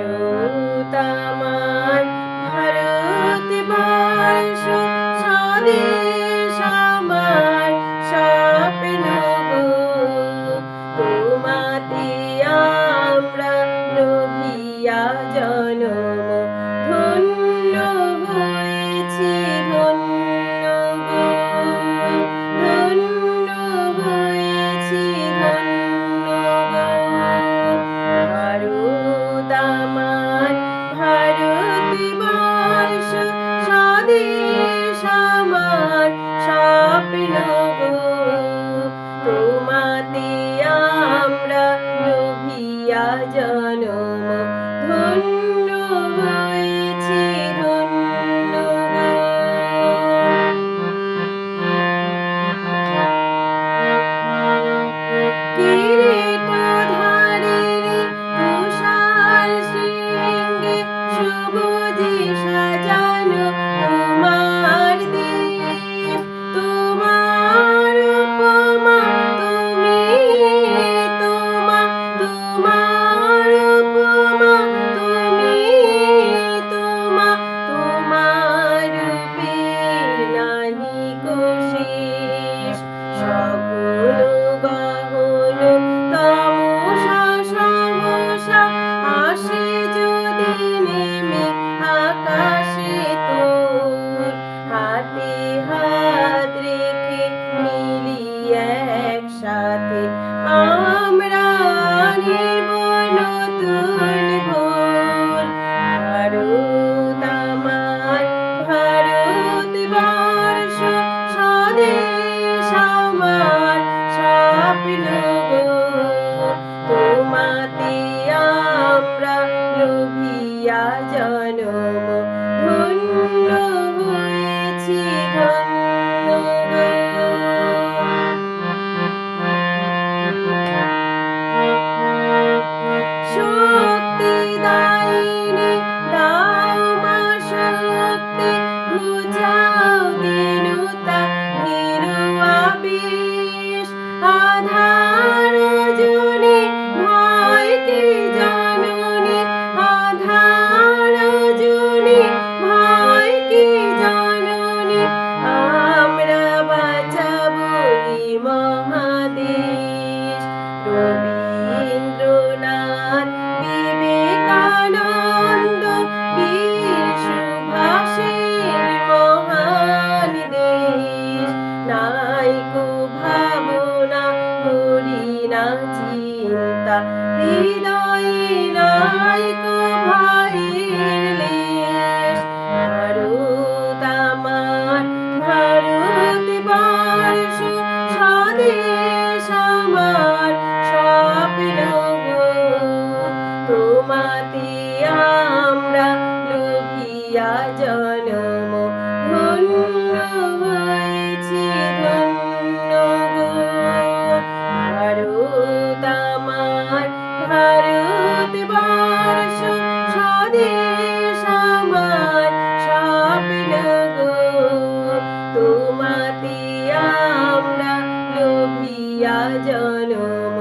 ভারত আমার ভারতবর্ষ স্বদেশ আমার স্বপ্ন গো তোমাতে আমরা লোভিয়া জনম ধন্য হয়েছি ধন্য গো ধন্য হয়েছি ধন্য গো ভারত আমার ভারতবর্ষ স্বদেশ আমার স্বপ্ন গো তোমাতে আমরা লোভিয়া জনম ধন্য হয়েছি ধন্য গো কিরীটধারিণী তুষার শৃঙ্গে সবুজে সাজানো তোমার দেশ তোমার উপমা তুমি তোমার উপমা তুমি তোমার রূপে নাহি কো শেষ সকল গহন তমসা সমসা আসে যদি নেমে আকাশে তোর হাতে হাত রেখে মিলি একসাথে আমরা নিব নতুন ভোর ভারত আমার ভারতবর্ষ স্বদেশ আমার স্বপ্ন গো তোমাতে আমরা লোভিয়া জনম ধন্য হয়েছি ধন্য গো শক্তি দায়িনী দাও মা শক্তি ঘুচাও দীনতা ভীরু আবেশ আধার জনে ভয় কি জননী আধার জনে ভয় কি জননী আমরা বাঁচাবো এই মহাদেশ রবীন্দ্রনাথ বিবেকানন্দ বীর সুভাষের মহান দেশ নাইকো ভাবনা করি না চিন্তা হৃদয়ে নাইকো ভয়ের লেশ ভারত আমার ভারতবর্ষ স্বদেশ আমার স্বপ্ন গো তোমাতে আমরা লোভিয়া জনম ধন্য হয়েছি ধন্য গো ভারত আমার ভারতবর্ষ স্বদেশ আমার স্বপ্ন গো তোমাতে আমরা লোভিয়া জনম